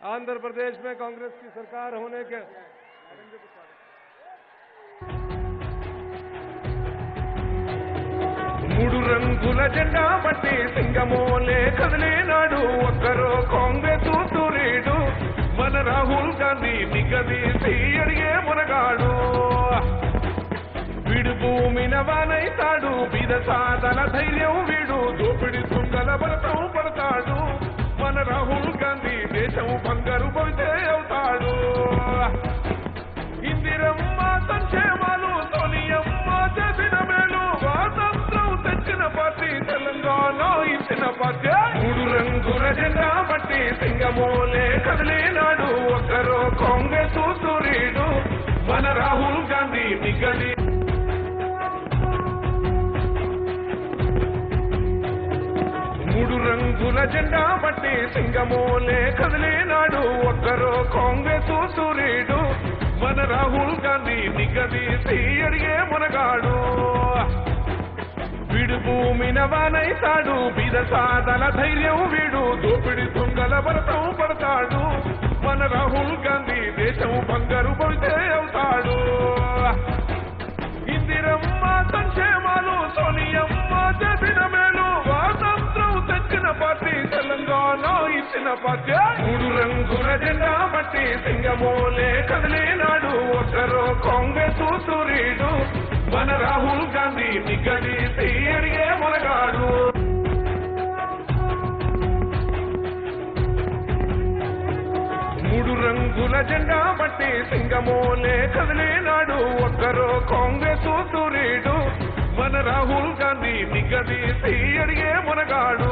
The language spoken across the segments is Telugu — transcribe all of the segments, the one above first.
आंध्र प्रदेश में कांग्रेस की सरकार होने के మూడు రంగుల జెండా పట్టి సింగమోలే కదిలినాడు ఒక్కరో కాంగ్రెస్ సూరీడు మన రాహుల్ గాంధీ నిగదీసి అడిగే మునగాడు వీడు భూమిన వానైతాడు బీద సాధన ధైర్యం వీడు దోపిడి తుంగల బలతం పడతాడు మన రాహుల్ గాంధీ దేశం బంగారు భవితే అవుతాడు ఇందిరమ్మ సంక్షేమాలు సోనియమ్మ చేసిన మేలు స్వాతంత్రం తెచ్చిన పార్టీ తెలంగాణ ఇచ్చిన పార్టీ మూడు రంగుల జెండా పట్టి సింగమోలే కదిలినాడు ఒక్కరో కాంగ్రెస్ సూరీడు మన రాహుల్ గాంధీ నిగది మూడు రంగుల జెండా పట్టి సింగమోలే కదిలినాడు ఒక్కరో కాంగ్రెస్ సూరీడు మన రాహుల్ గాంధీ నిగదీసి అడిగే మునగాడు వీడు భూమిన వానైతాడు బీద సాధన ధైర్యం వీడు దోపిడి తుంగల బలతం పడతాడు మన రాహుల్ గాంధీ దేశం బంగారు భవితే అవుతాడు ఇందిరమ్మ సంక్షేమాలు సోనియమ్మ చేసిన మేలు స్వాతంత్రం తెచ్చిన పార్టీ తెలంగాణ ఇచ్చిన పార్టీ మూడు రంగుల జెండా పట్టి సింగమోలే కదిలినాడు ఒక్కరో కాంగ్రెస్ సూరీడు మన రాహుల్ గాంధీ నిగదీసి అడిగే మునగాడు మూడు రంగుల జెండా పట్టి సింగమోలే కదిలినాడు ఒక్కరో కాంగ్రెస్ సూరీడు మన రాహుల్ గాంధీ నిగదీసి అడిగే మునగాడు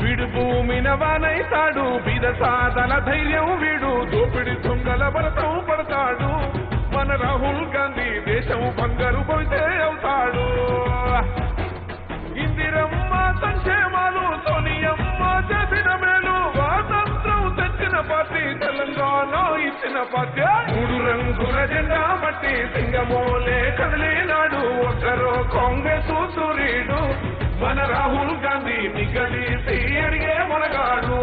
వీడు భూమిన వానైతాడు బీద సాధన ధైర్యం వీడు దోపిడి తుంగల బలతం పడతాడు మన రాహుల్ గాంధీ దేశం బంగారు భవితే అవుతాడు ఇందిరమ్మ సంక్షేమాలు సోనియమ్మ చేసిన మేలు స్వాతంత్రం తెచ్చిన పార్టీ తెలంగాణ ఇచ్చిన పార్టీ మూడు రంగుల జెండా పట్టి సింగమోలే కదిలినాడు ఒక్కరో కాంగ్రెస్ సూరీడు మన రాహుల్ గాంధీ నిగదీసి అడిగే మునగాడు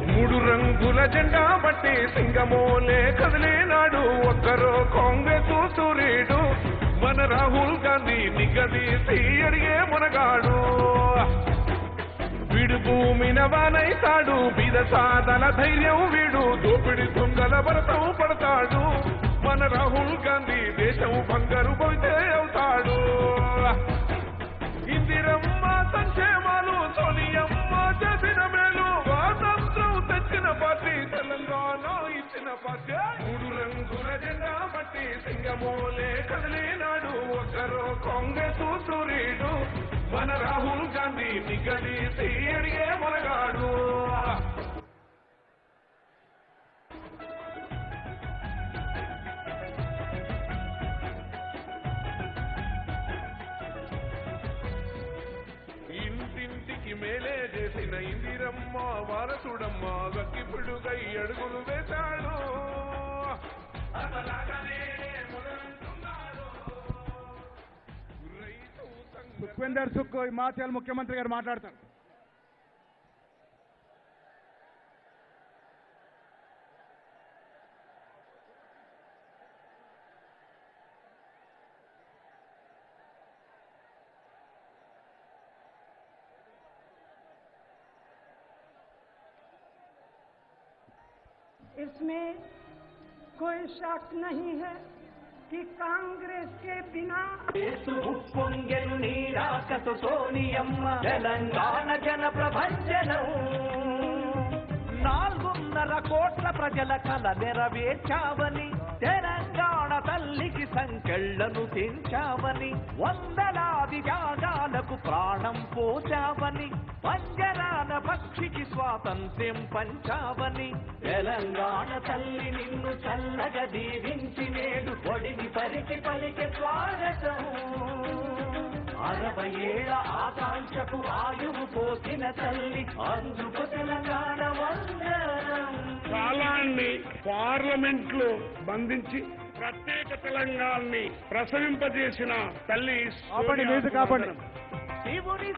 మూడు రంగుల జెండా పట్టి సింగమోలే కదిలినాడు ఒక్కరో కాంగ్రెస్ సూరీడు మన రాహుల్ గాంధీ నిగదీసి అడిగే మునగాడు వీడు భూమిన వానైతాడు బీద సాధన ధైర్యం వీడు దోపిడి తుంగల బలతం పడతాడు మన రాహుల్ గాంధీ దేశం బంగారు భవితే అవుతాడు ఇందిరమ్మ సంక్షేమాలు సోనియమ్మ చేసిన మేలు స్వాతంత్రం తెచ్చిన పార్టీ తెలంగాణ ఇచ్చిన పార్టీ మూడు రంగుల జెండా పట్టి సింగమోలే కదిలినాడు ఒక్కరో కాంగ్రెస్ సూరీడు మన రాహుల్ గాంధీ నిగదీసి అడిగే మునగాడు ఇంటింటికి మేలే చేసిన ఇందిరమ్మ వారసుడమ్మ గక్కిపుడుగై అడుగులు వేశాడు సుఖ్వీందర్ సుఖ్ హిమాచల్ ముఖ్యమంత్రి గారు మాట్లాడతారు. इसमें कोई शक नहीं है कि कांग्रेस के बिना ఉప్పొంగెను నీరాకసు సోనియమ్మ తెలంగాణ జన ప్రభంజనం 4.5 కోట్ల ప్రజల కల నెరవేర్చావని తెలంగాణ తల్లికి సంకెళ్లను తెంచావని వందలాది త్యాగాలకు ప్రాణం పోచావని పంజరాన పక్షికి స్వాతంత్ర్యం పంచావని తెలంగాణ తల్లి నిన్ను చల్లగా దీవించి నేడు ఒడిని పరిచి పలికి స్వాగతం 60 ఏళ్ల ఆకాంక్షకు ఆయువు పోసిన తల్లి అందుకు తెలంగాణ వందనం. కాలాన్ని గారిని పార్లమెంట్ లో బంధించి ప్రత్యేక తెలంగాణని ప్రసవింపజేసిన తల్లి ఆపండి, మ్యూజిక్ ఆపండి. శివుని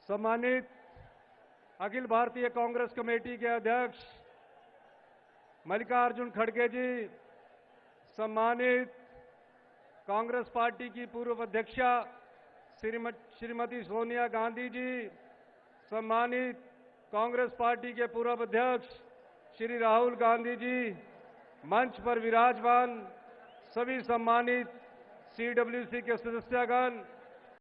सम्मानित अखिल भारतीय कांग्रेस कमेटी के अध्यक्ष मल्लिकार्जुन खड़गे जी, सम्मानित कांग्रेस पार्टी की पूर्व अध्यक्षा श्रीमती सोनिया गांधी जी, सम्मानित कांग्रेस पार्टी के पूर्व अध्यक्ष श्री राहुल गांधी जी, मंच पर विराजमान सभी सम्मानित CWC के सदस्यगण,